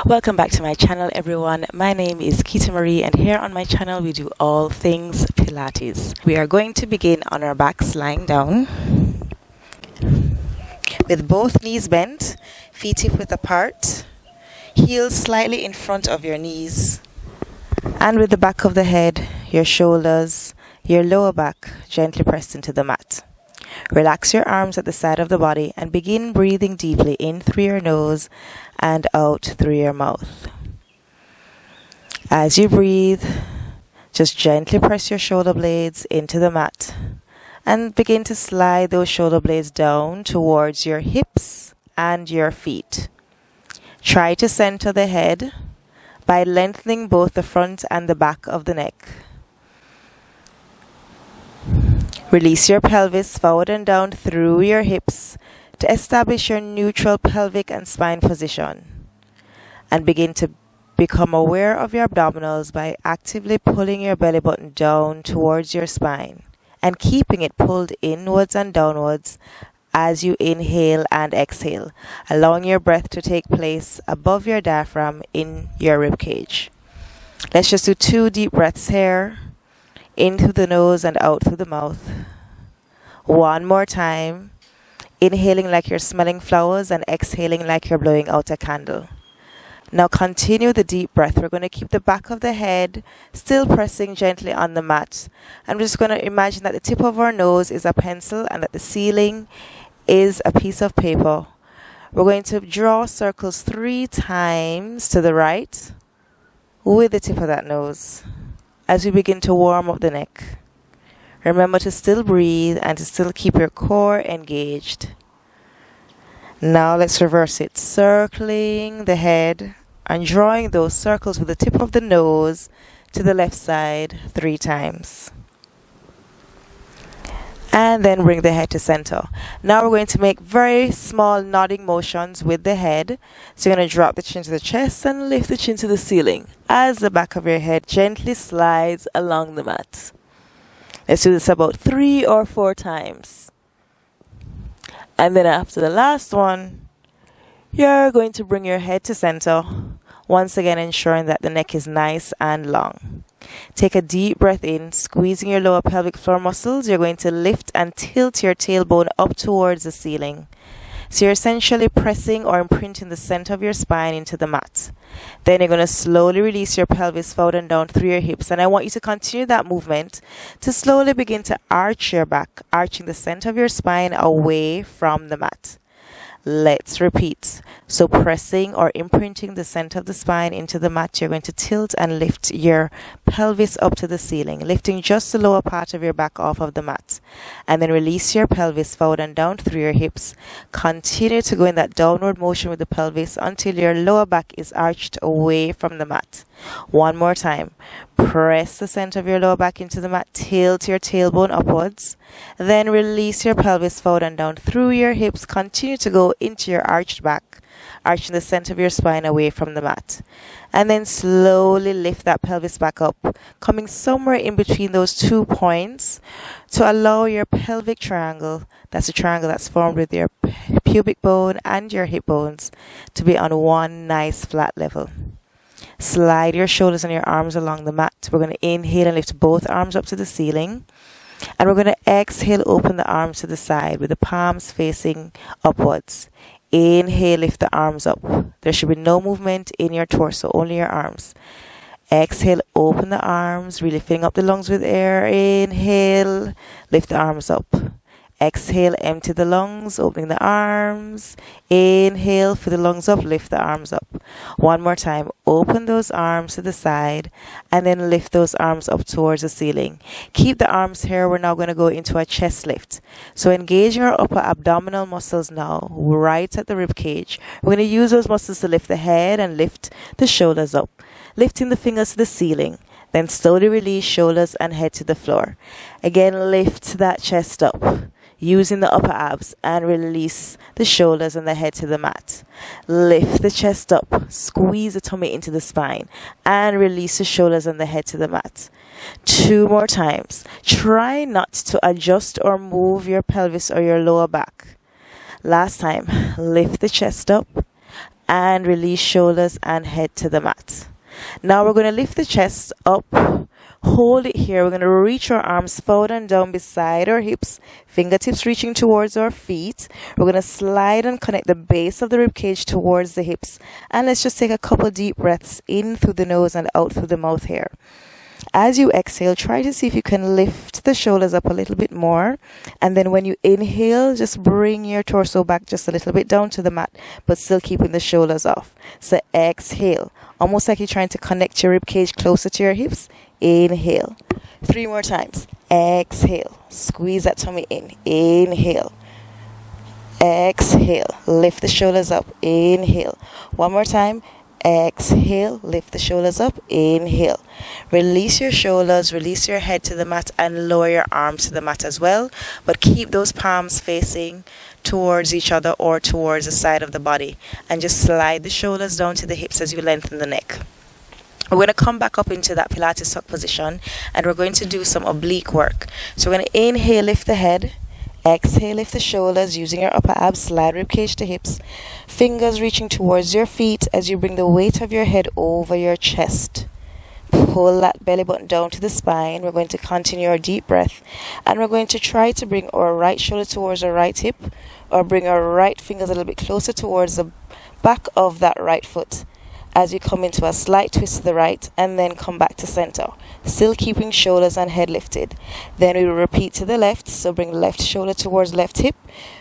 Welcome back to my channel, everyone. My name is Keita-Marie, and here on my channel we do all things Pilates. We are going to begin on our backs lying down with both knees bent, feet hip width apart, heels slightly in front of your knees, and with the back of the head, your shoulders, your lower back gently pressed into the mat. Relax your arms at the side of the body and begin breathing deeply in through your nose and out through your mouth. As you breathe, just gently press your shoulder blades into the mat and begin to slide those shoulder blades down towards your hips and your feet. Try to center the head by lengthening both the front and the back of the neck. Release your pelvis forward and down through your hips to establish your neutral pelvic and spine position. And begin to become aware of your abdominals by actively pulling your belly button down towards your spine and keeping it pulled inwards and downwards as you inhale and exhale, allowing your breath to take place above your diaphragm in your rib cage. Let's just do 2 deep breaths here. In through the nose and out through the mouth. One more time. Inhaling like you're smelling flowers and exhaling like you're blowing out a candle. Now continue the deep breath. We're going to keep the back of the head still pressing gently on the mat. I'm just going to imagine that the tip of our nose is a pencil and that the ceiling is a piece of paper. We're going to draw circles 3 times to the right with the tip of that nose as we begin to warm up the neck. Remember to still breathe and to still keep your core engaged. Now let's reverse it, circling the head and drawing those circles with the tip of the nose to the left side 3 times. And then bring the head to center. Now we're going to make very small nodding motions with the head. So you're going to drop the chin to the chest and lift the chin to the ceiling as the back of your head gently slides along the mat. Let's do this about 3 or 4 times. And then after the last one, you're going to bring your head to center, once again ensuring that the neck is nice and long. Take a deep breath in, squeezing your lower pelvic floor muscles. You're going to lift and tilt your tailbone up towards the ceiling. So you're essentially pressing or imprinting the center of your spine into the mat. Then you're going to slowly release your pelvis forward and down through your hips. And I want you to continue that movement to slowly begin to arch your back, arching the center of your spine away from the mat. Let's repeat. So pressing or imprinting the center of the spine into the mat, you're going to tilt and lift your pelvis up to the ceiling, lifting just the lower part of your back off of the mat. And then release your pelvis forward and down through your hips. Continue to go in that downward motion with the pelvis until your lower back is arched away from the mat. One more time. Press the center of your lower back into the mat, tilt your tailbone upwards, then release your pelvis forward and down through your hips. Continue to go into your arched back, arching the center of your spine away from the mat. And then slowly lift that pelvis back up, coming somewhere in between those 2 points to allow your pelvic triangle, that's a triangle that's formed with your pubic bone and your hip bones, to be on one nice flat level. Slide your shoulders and your arms along the mat. We're going to inhale and lift both arms up to the ceiling. And we're going to exhale, open the arms to the side with the palms facing upwards. Inhale, lift the arms up. There should be no movement in your torso, only your arms. Exhale, open the arms, really filling up the lungs with air. Inhale, lift the arms up. Exhale, empty the lungs, opening the arms. Inhale, fill the lungs up, lift the arms up. One more time, open those arms to the side and then lift those arms up towards the ceiling. Keep the arms here. We're now going to go into a chest lift. So engaging our upper abdominal muscles now, right at the rib cage. We're going to use those muscles to lift the head and lift the shoulders up, lifting the fingers to the ceiling. Then slowly release shoulders and head to the floor. Again, lift that chest up, using the upper abs, and release the shoulders and the head to the mat. Lift the chest up, squeeze the tummy into the spine, and release the shoulders and the head to the mat. 2 more times. Try not to adjust or move your pelvis or your lower back. Last time, lift the chest up and release shoulders and head to the mat. Now we're going to lift the chest up, hold it here. We're going to reach our arms forward and down beside our hips, fingertips reaching towards our feet. We're going to slide and connect the base of the rib cage towards the hips. And let's just take a couple deep breaths in through the nose and out through the mouth here. As you exhale, try to see if you can lift the shoulders up a little bit more. And then when you inhale, just bring your torso back just a little bit down to the mat, but still keeping the shoulders off. So exhale, almost like you're trying to connect your rib cage closer to your hips. Inhale. 3 more times. Exhale. Squeeze that tummy in. Inhale. Exhale. Lift the shoulders up. Inhale. 1 more time. Exhale, lift the shoulders up, inhale. Release your shoulders, release your head to the mat and lower your arms to the mat as well. But keep those palms facing towards each other or towards the side of the body. And just slide the shoulders down to the hips as you lengthen the neck. We're going to come back up into that Pilates tuck position and we're going to do some oblique work. So we're going to inhale, lift the head. Exhale, lift the shoulders using your upper abs, slide rib cage to hips. Fingers reaching towards your feet as you bring the weight of your head over your chest. Pull that belly button down to the spine. We're going to continue our deep breath. And we're going to try to bring our right shoulder towards our right hip, or bring our right fingers a little bit closer towards the back of that right foot. As you come into a slight twist to the right and then come back to center, still keeping shoulders and head lifted. Then we will repeat to the left, so bring left shoulder towards left hip,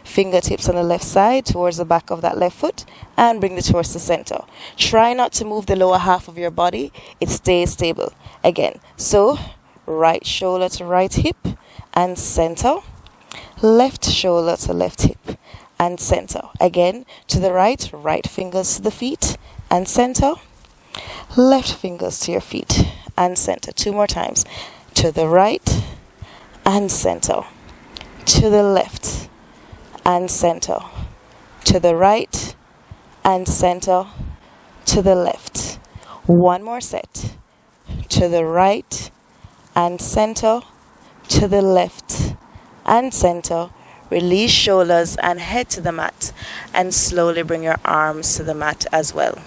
fingertips on the left side towards the back of that left foot, and bring the torso to center. Try not to move the lower half of your body, it stays stable. Again, so right shoulder to right hip and center, left shoulder to left hip and center. Again, to the right, right fingers to the feet and center, left fingers to your feet and center. 2 more times. To the right and center, to the left and center, to the right and center, to the left. 1 more set. To the right and center, to the left and center. Release shoulders and head to the mat and slowly bring your arms to the mat as well.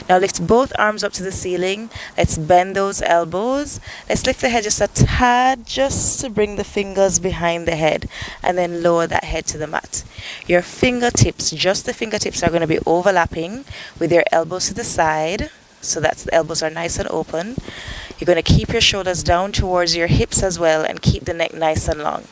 Now lift both arms up to the ceiling. Let's bend those elbows. Let's lift the head just a tad, just to bring the fingers behind the head, and then lower that head to the mat. Your fingertips, just the fingertips, are going to be overlapping with your elbows to the side, so that the elbows are nice and open. You're going to keep your shoulders down towards your hips as well and keep the neck nice and long.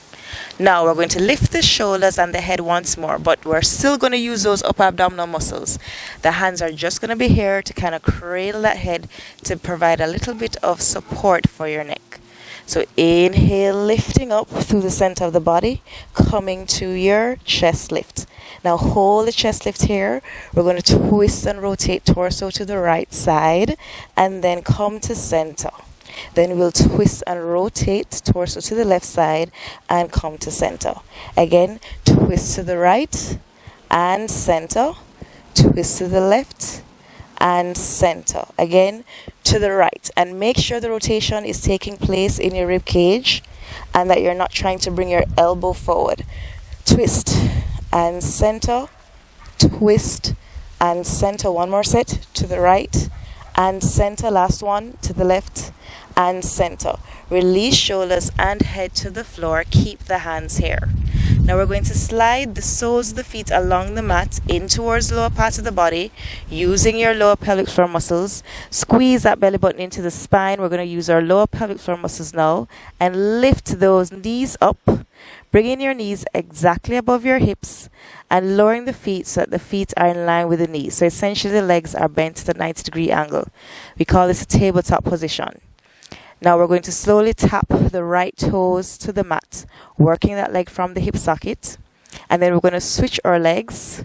Now we're going to lift the shoulders and the head once more, but we're still going to use those upper abdominal muscles. The hands are just going to be here to kind of cradle that head to provide a little bit of support for your neck. So inhale, lifting up through the center of the body, coming to your chest lift. Now hold the chest lift here. We're going to twist and rotate torso to the right side and then come to center. Then we'll twist and rotate torso to the left side and come to center. Again, twist to the right and center. Twist to the left and center. Again, to the right. And make sure the rotation is taking place in your rib cage and that you're not trying to bring your elbow forward. Twist and center. Twist and center. 1 more set. To the right and center. Last one. To the left and center. Release shoulders and head to the floor. Keep the hands here. Now we're going to slide the soles of the feet along the mat in towards the lower part of the body using your lower pelvic floor muscles. Squeeze that belly button into the spine. We're going to use our lower pelvic floor muscles now and lift those knees up. Bringing your knees exactly above your hips and lowering the feet so that the feet are in line with the knees. So essentially the legs are bent at a 90-degree angle. We call this a tabletop position. Now we're going to slowly tap the right toes to the mat, working that leg from the hip socket. And then we're going to switch our legs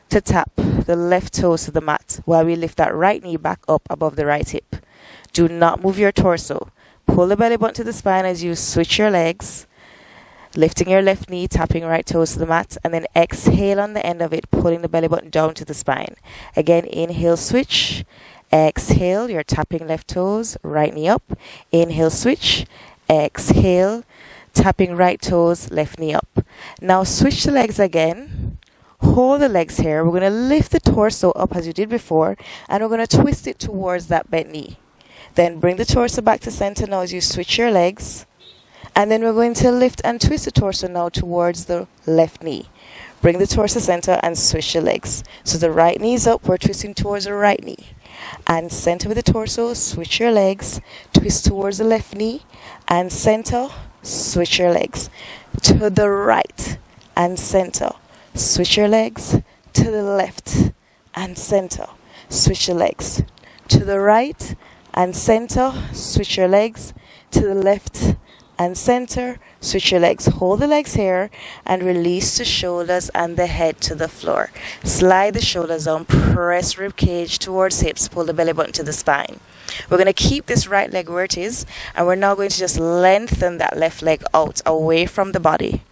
to tap the left toes to the mat while we lift that right knee back up above the right hip. Do not move your torso. Pull the belly button to the spine as you switch your legs, lifting your left knee, tapping right toes to the mat, and then exhale on the end of it, pulling the belly button down to the spine. Again, inhale, switch. Exhale, you're tapping left toes, right knee up. Inhale, switch. Exhale, tapping right toes, left knee up. Now switch the legs again. Hold the legs here. We're going to lift the torso up as you did before, and we're going to twist it towards that bent knee. Then bring the torso back to center now as you switch your legs. And then we're going to lift and twist the torso now towards the left knee. Bring the torso center and switch your legs. So the right knee is up, we're twisting towards the right knee. And center with the torso, switch your legs, twist towards the left knee, and center, switch your legs. To the right and center. Switch your legs to the left and center. Switch your legs to the right and center. Switch your legs to the left and center. Switch your legs. Hold the legs here and release the shoulders and the head to the floor. Slide the shoulders down. Press rib cage towards hips. Pull the belly button to the spine. We're going to keep this right leg where it is, and we're now going to just lengthen that left leg out away from the body.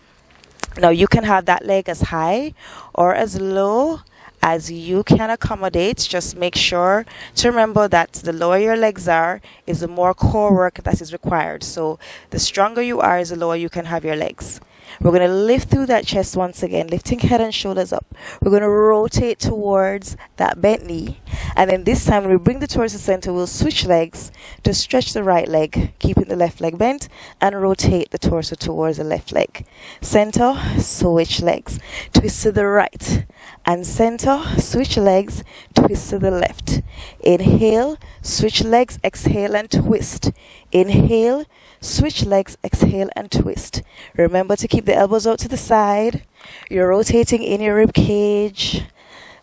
Now you can have that leg as high or as low as you can accommodate. Just make sure to remember that the lower your legs are is the more core work that is required. So the stronger you are is the lower you can have your legs. We're going to lift through that chest once again, lifting head and shoulders up. We're going to rotate towards that bent knee. And then this time when we bring the torso center, we'll switch legs to stretch the right leg, keeping the left leg bent, and rotate the torso towards the left leg. Center, switch legs. Twist to the right. And center, switch legs, twist to the left. Inhale, switch legs, exhale and twist. Inhale, switch legs, exhale and twist. Remember to keep the elbows out to the side. You're rotating in your rib cage,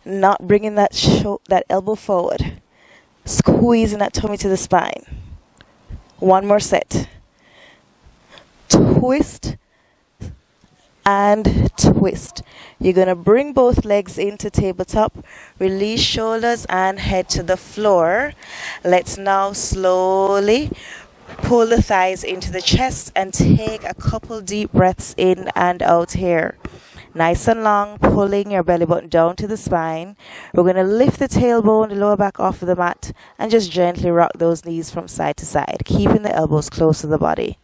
not bringing that elbow forward. Squeezing that tummy to the spine. One more set. Twist and twist. You're going to bring both legs into tabletop. Release shoulders and head to the floor. Let's now slowly pull the thighs into the chest and take a couple deep breaths in and out here. Nice and long, pulling your belly button down to the spine. We're going to lift the tailbone, the lower back off of the mat, and just gently rock those knees from side to side, keeping the elbows close to the body.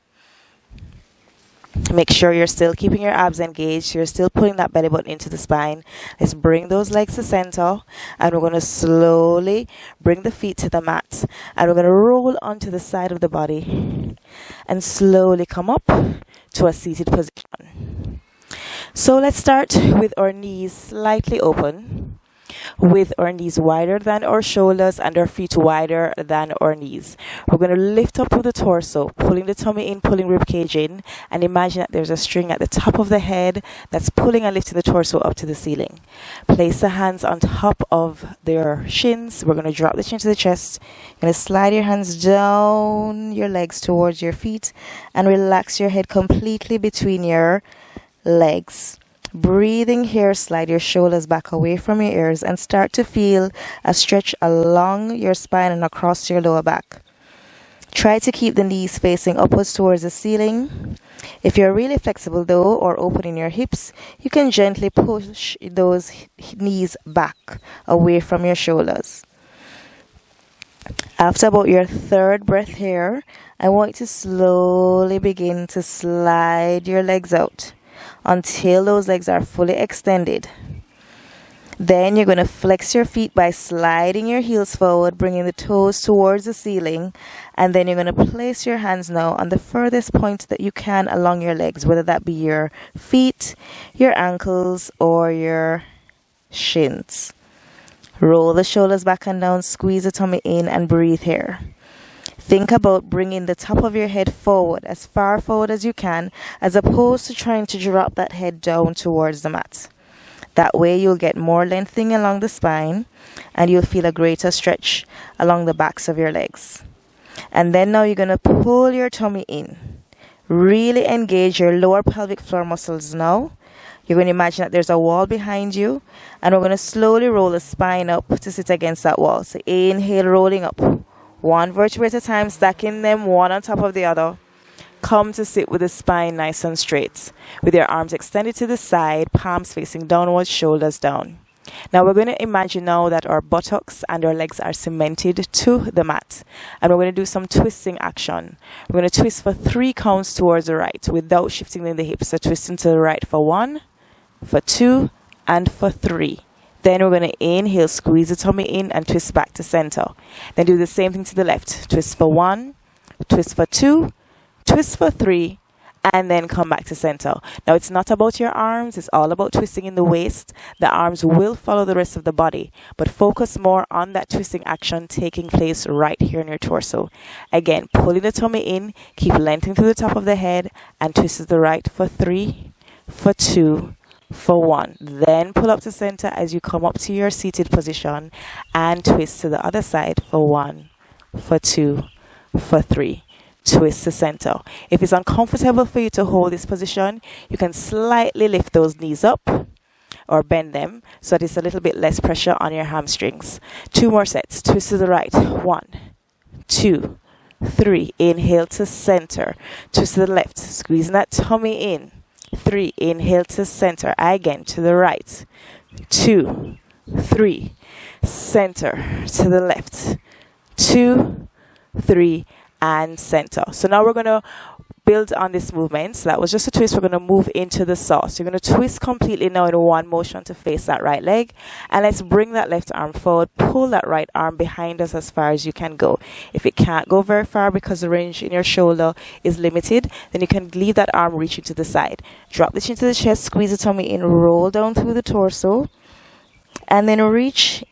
Make sure you're still keeping your abs engaged. You're still pulling that belly button into the spine. Let's bring those legs to center, and we're going to slowly bring the feet to the mat, and we're going to roll onto the side of the body and slowly come up to a seated position. So let's start with our knees slightly open, with our knees wider than our shoulders and our feet wider than our knees. We're going to lift up through the torso, pulling the tummy in, pulling rib cage in, and imagine that there's a string at the top of the head that's pulling and lifting the torso up to the ceiling. Place the hands on top of their shins. We're going to drop the chin to the chest. You're going to slide your hands down your legs towards your feet and relax your head completely between your legs. Breathing here, slide your shoulders back away from your ears and start to feel a stretch along your spine and across your lower back. Try to keep the knees facing upwards towards the ceiling. If you're really flexible though, or opening your hips, you can gently push those knees back away from your shoulders. After about your third breath here, I want you to slowly begin to slide your legs out until those legs are fully extended. Then you're going to flex your feet by sliding your heels forward, bringing the toes towards the ceiling, and then you're going to place your hands now on the furthest point that you can along your legs, whether that be your feet, your ankles, or your shins. Roll the shoulders back and down, squeeze the tummy in, and breathe here. Think about bringing the top of your head forward, as far forward as you can, as opposed to trying to drop that head down towards the mat. That way you'll get more lengthening along the spine, and you'll feel a greater stretch along the backs of your legs. And then now you're going to pull your tummy in. Really engage your lower pelvic floor muscles now. You're going to imagine that there's a wall behind you, and we're going to slowly roll the spine up to sit against that wall. So inhale, rolling up. One vertebrae at a time, stacking them one on top of the other. Come to sit with the spine nice and straight, with your arms extended to the side, palms facing downwards, shoulders down. Now we're going to imagine now that our buttocks and our legs are cemented to the mat, and we're going to do some twisting action. We're going to twist for 3 counts towards the right without shifting in the hips. So twisting to the right for 1, for 2, and for 3. Then we're going to inhale, squeeze the tummy in and twist back to center. Then do the same thing to the left. Twist for 1, twist for 2, twist for 3, and then come back to center. Now it's not about your arms, it's all about twisting in the waist. The arms will follow the rest of the body, but focus more on that twisting action taking place right here in your torso. Again, pulling the tummy in, keep lengthening through the top of the head, and twist to the right for 3, for 2, for 1. Then pull up to center as you come up to your seated position and twist to the other side for 1, for 2, for 3. Twist to center. If it's uncomfortable for you to hold this position, you can slightly lift those knees up or bend them so that it's a little bit less pressure on your hamstrings. 2 more sets. Twist to the right. 1, 2, 3. Inhale to center. Twist to the left. Squeezing that tummy in. 3. Inhale to center. Again to the right. 2, 3. Center to the left. 2, 3. And center. So now we're going to build on this movement. So that was just a twist. We're going to move into the sauce. You're going to twist completely now in one motion to face that right leg. And let's bring that left arm forward. Pull that right arm behind us as far as you can go. If it can't go very far because the range in your shoulder is limited, then you can leave that arm reaching to the side. Drop the chin to the chest, squeeze the tummy in, roll down through the torso, and then reach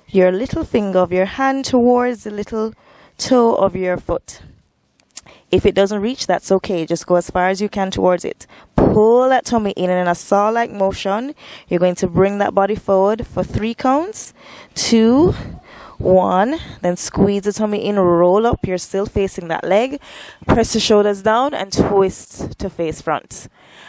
your little finger of your hand towards the little toe of your foot. If it doesn't reach, that's okay. Just go as far as you can towards it. Pull that tummy in, and in a saw-like motion, you're going to bring that body forward for 3 counts. 2, 1. Then squeeze the tummy in, roll up. You're still facing that leg. Press the shoulders down and twist to face front.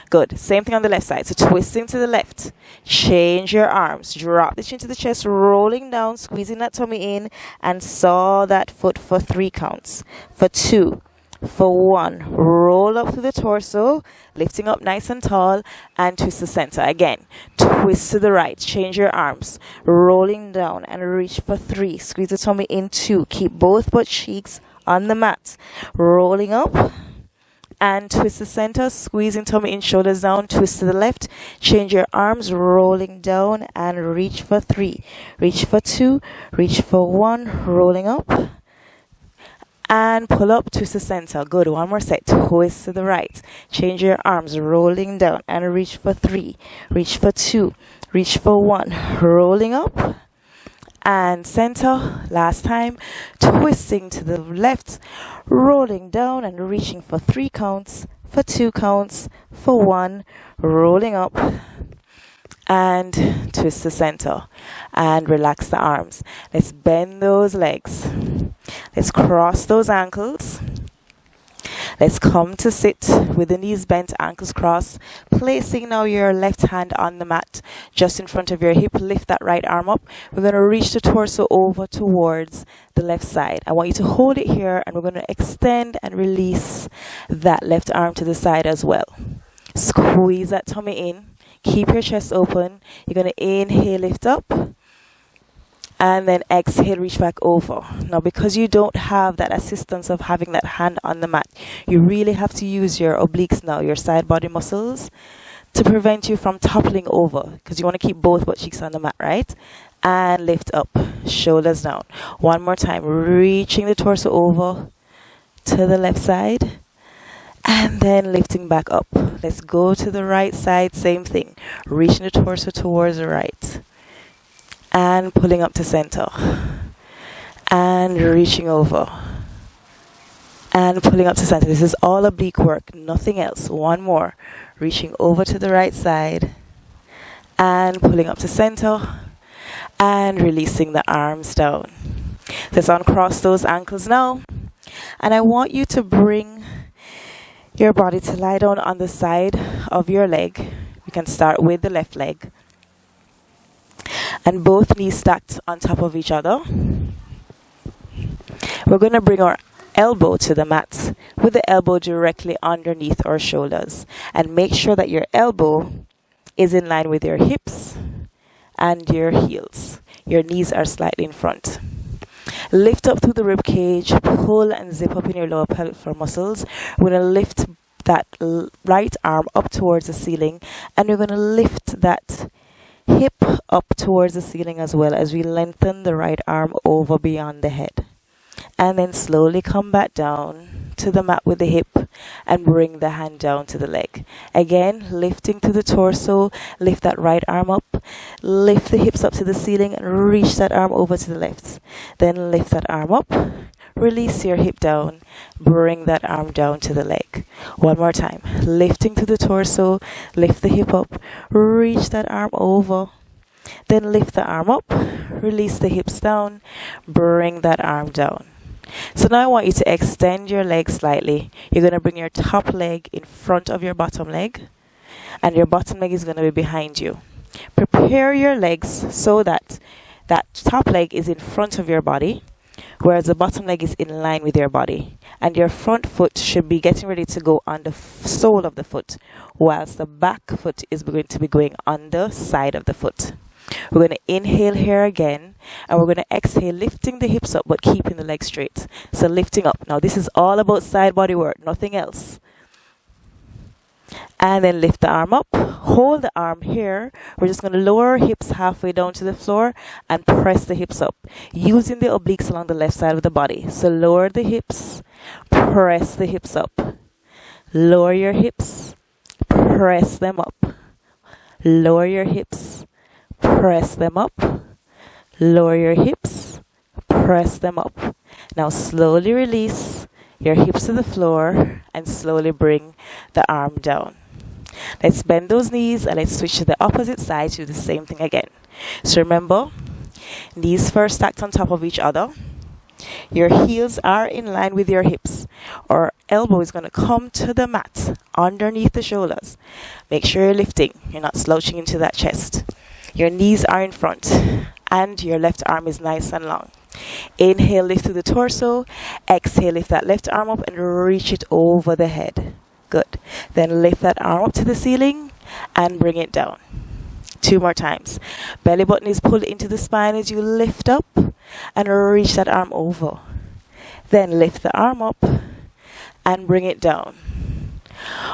Good. Same thing on the left side. So twisting to the left. Change your arms. Drop the chin to the chest, rolling down, squeezing that tummy in, and saw that foot for 3 counts. For 2, for 1. Roll up through the torso, lifting up nice and tall, and twist to center. Again, twist to the right. Change your arms. Rolling down and reach for 3. Squeeze the tummy in. 2. Keep both butt cheeks on the mat. Rolling up. And twist the center, squeezing tummy in, shoulders down, twist to the left, change your arms, rolling down and reach for 3, reach for 2, reach for 1, rolling up and pull up, twist the center. Good. 1 more set. Twist to the right, change your arms, rolling down and reach for 3, reach for 2, reach for 1, rolling up and center. Last time, twisting to the left, rolling down and reaching for 3 counts, for 2 counts, for 1, rolling up and twist the center and relax the arms. Let's bend those legs. Let's cross those ankles. Let's come to sit with the knees bent, ankles crossed, placing now your left hand on the mat just in front of your hip. Lift that right arm up. We're going to reach the torso over towards the left side. I want you to hold it here, and we're going to extend and release that left arm to the side as well. Squeeze that tummy in. Keep your chest open. You're going to inhale, lift up. And then exhale, reach back over. Now, because you don't have that assistance of having that hand on the mat, you really have to use your obliques now, your side body muscles, to prevent you from toppling over, because you want to keep both butt cheeks on the mat, right? And lift up, shoulders down. 1 more time, reaching the torso over to the left side. And then lifting back up. Let's go to the right side, same thing. Reaching the torso towards the right. And pulling up to center. And reaching over. And pulling up to center. This is all oblique work, nothing else. 1 more. Reaching over to the right side. And pulling up to center. And releasing the arms down. Let's uncross those ankles now. And I want you to bring your body to lie down on the side of your leg. We can start with the left leg. And both knees stacked on top of each other. We're going to bring our elbow to the mat with the elbow directly underneath our shoulders. And make sure that your elbow is in line with your hips and your heels. Your knees are slightly in front. Lift up through the rib cage, pull and zip up in your lower pelvic floor muscles. We're going to lift that right arm up towards the ceiling, and we're going to lift that Hip up towards the ceiling as well as we lengthen the right arm over beyond the head. And then slowly come back down to the mat with the hip and bring the hand down to the leg. Again, lifting to the torso, lift that right arm up, lift the hips up to the ceiling and reach that arm over to the left. Then lift that arm up, release your hip down, bring that arm down to the leg. One more time, lifting to the torso, lift the hip up, reach that arm over. Then lift the arm up, release the hips down, bring that arm down. So now I want you to extend your leg slightly. You're going to bring your top leg in front of your bottom leg, and your bottom leg is going to be behind you. Prepare your legs so that that top leg is in front of your body, whereas the bottom leg is in line with your body. And your front foot should be getting ready to go on the sole of the foot, whilst the back foot is going to be going on the side of the foot. We're going to inhale here again, and we're going to exhale, lifting the hips up but keeping the legs straight. So lifting up. Now this is all about side body work, nothing else. And then lift the arm up, hold the arm here. We're just going to lower our hips halfway down to the floor and press the hips up, using the obliques along the left side of the body. So lower the hips, press the hips up. Lower your hips, press them up. Lower your hips, press them up. Lower your hips, press them up. Now slowly release your hips to the floor and slowly bring the arm down. Let's bend those knees and let's switch to the opposite side to do the same thing again. So remember, knees first stacked on top of each other. Your heels are in line with your hips. Our elbow is going to come to the mat underneath the shoulders. Make sure you're lifting. You're not slouching into that chest. Your knees are in front and your left arm is nice and long. Inhale, lift through the torso. Exhale, lift that left arm up and reach it over the head. Good. Then lift that arm up to the ceiling and bring it down. 2 more times. Belly button is pulled into the spine as you lift up and reach that arm over. Then lift the arm up and bring it down.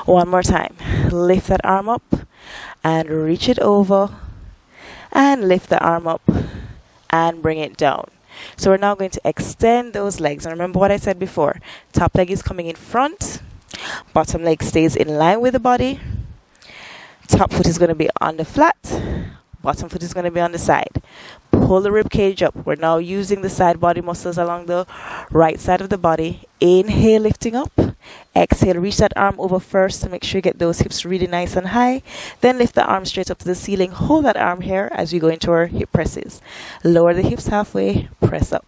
1 more time. Lift that arm up and reach it over. And lift the arm up and bring it down. So we're now going to extend those legs. And remember what I said before. Top leg is coming in front. Bottom leg stays in line with the body. Top foot is going to be on the flat. Bottom foot is going to be on the side. Pull the rib cage up. We're now using the side body muscles along the right side of the body. Inhale, lifting up. Exhale, reach that arm over first to make sure you get those hips really nice and high. Then lift the arm straight up to the ceiling. Hold that arm here as we go into our hip presses. Lower the hips halfway. Press up.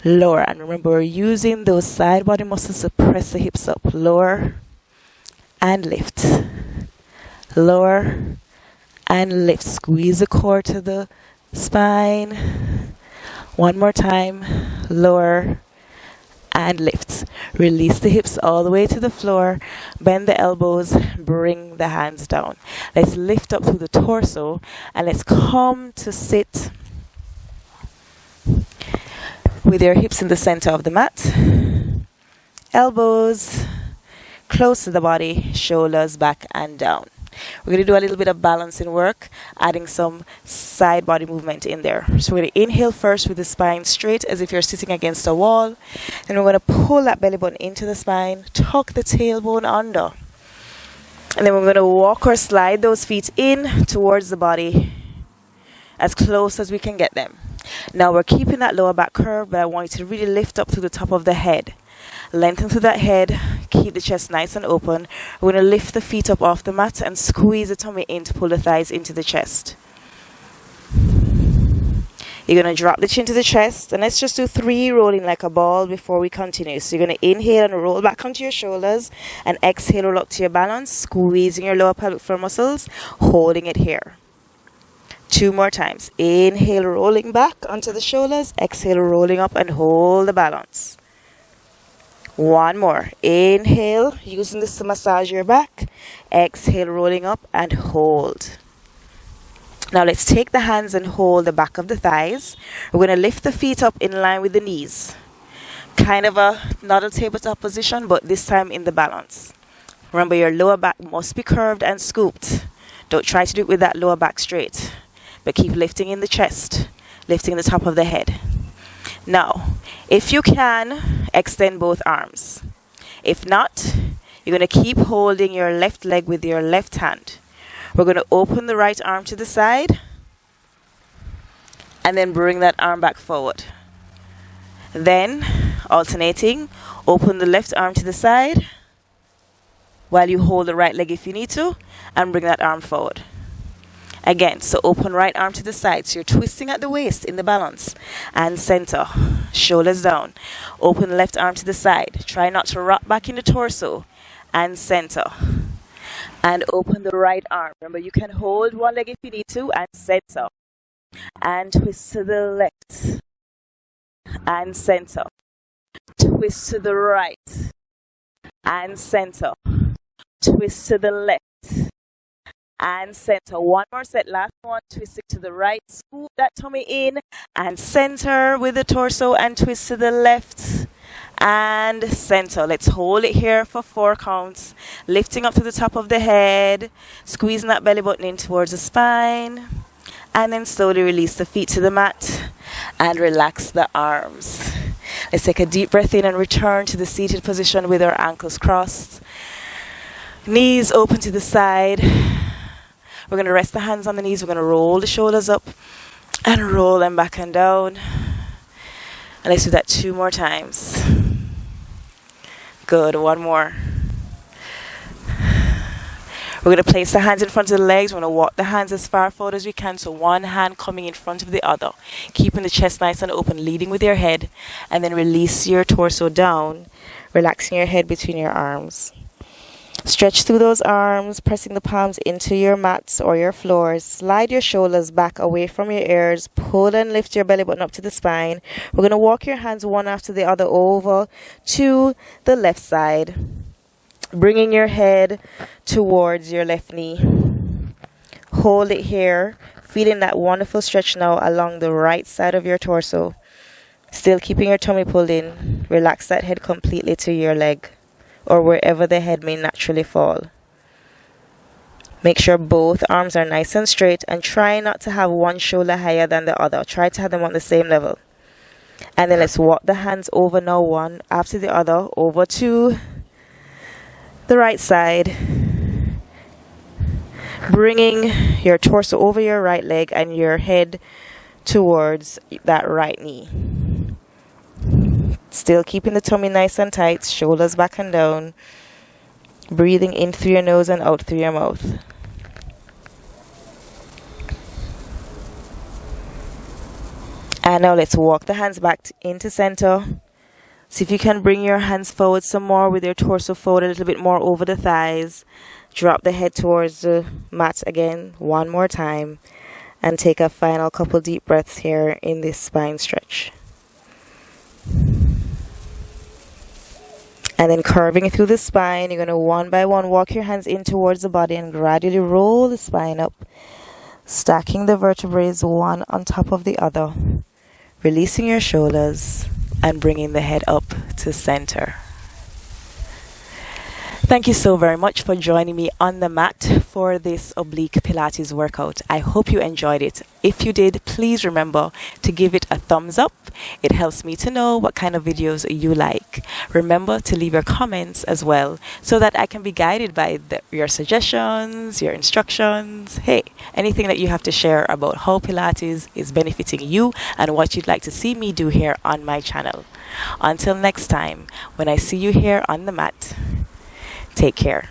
Lower. And remember, we're using those side body muscles to press the hips up. Lower and lift. Lower and lift. Squeeze the core to the spine. 1 more time. Lower and lift. Release the hips all the way to the floor. Bend the elbows. Bring the hands down. Let's lift up through the torso and let's come to sit with your hips in the center of the mat. Elbows close to the body, shoulders back and down. We're going to do a little bit of balancing work, adding some side body movement in there. So we're going to inhale first with the spine straight as if you're sitting against a wall. Then we're going to pull that belly button into the spine, tuck the tailbone under. And then we're going to walk or slide those feet in towards the body as close as we can get them. Now we're keeping that lower back curve, but I want you to really lift up to the top of the head. Lengthen through that head. Keep the chest nice and open. We're going to lift the feet up off the mat and squeeze the tummy in to pull the thighs into the chest. You're going to drop the chin to the chest. And let's just do 3 rolling like a ball before we continue. So you're going to inhale and roll back onto your shoulders. And exhale, roll up to your balance. Squeezing your lower pelvic floor muscles. Holding it here. 2 more times. Inhale, rolling back onto the shoulders. Exhale, rolling up and hold the balance. 1 more. Inhale, using this to massage your back. Exhale, rolling up and hold. Now let's take the hands and hold the back of the thighs. We're going to lift the feet up in line with the knees. Kind of a not a tabletop position, but this time in the balance. Remember, your lower back must be curved and scooped. Don't try to do it with that lower back straight, but keep lifting in the chest, lifting the top of the head. Now, if you can, extend both arms. If not, you're going to keep holding your left leg with your left hand. We're going to open the right arm to the side and then bring that arm back forward. Then, alternating, open the left arm to the side while you hold the right leg if you need to, and bring that arm forward. Again, so open right arm to the side. So you're twisting at the waist in the balance. And center. Shoulders down. Open the left arm to the side. Try not to rock back in the torso. And center. And open the right arm. Remember, you can hold one leg if you need to. And center. And twist to the left. And center. Twist to the right. And center. Twist to the left. And center. One more set. Last one. Twist it to the right. Scoop that tummy in. And center with the torso. And twist to the left. And center. Let's hold it here for 4 counts. Lifting up to the top of the head. Squeezing that belly button in towards the spine. And then slowly release the feet to the mat. And relax the arms. Let's take a deep breath in and return to the seated position with our ankles crossed. Knees open to the side. We're going to rest the hands on the knees. We're going to roll the shoulders up and roll them back and down. And let's do that 2 more times. Good. 1 more. We're going to place the hands in front of the legs. We're going to walk the hands as far forward as we can. So one hand coming in front of the other. Keeping the chest nice and open, leading with your head. And then release your torso down, relaxing your head between your arms. Stretch through those arms, pressing the palms into your mats or your floors. Slide your shoulders back away from your ears. Pull and lift your belly button up to the spine. We're going to walk your hands one after the other over to the left side. Bringing your head towards your left knee. Hold it here. Feeling that wonderful stretch now along the right side of your torso. Still keeping your tummy pulled in. Relax that head completely to your leg, or wherever the head may naturally fall. Make sure both arms are nice and straight, and try not to have one shoulder higher than the other. Try to have them on the same level. And then let's walk the hands over now, one after the other, over to the right side. Bringing your torso over your right leg and your head towards that right knee. Still keeping the tummy nice and tight, shoulders back and down. Breathing in through your nose and out through your mouth. And now let's walk the hands back into center. See if you can bring your hands forward some more with your torso forward a little bit more over the thighs. Drop the head towards the mat again 1 more time. And take a final couple deep breaths here in this spine stretch. And then curving through the spine, you're going to one by one walk your hands in towards the body and gradually roll the spine up. Stacking the vertebrae one on top of the other. Releasing your shoulders and bringing the head up to center. Thank you so very much for joining me on the mat for this oblique Pilates workout. I hope you enjoyed it. If you did, please remember to give it a thumbs up. It helps me to know what kind of videos you like. Remember to leave your comments as well so that I can be guided by your suggestions, your instructions. Hey, anything that you have to share about how Pilates is benefiting you and what you'd like to see me do here on my channel. Until next time, when I see you here on the mat, take care.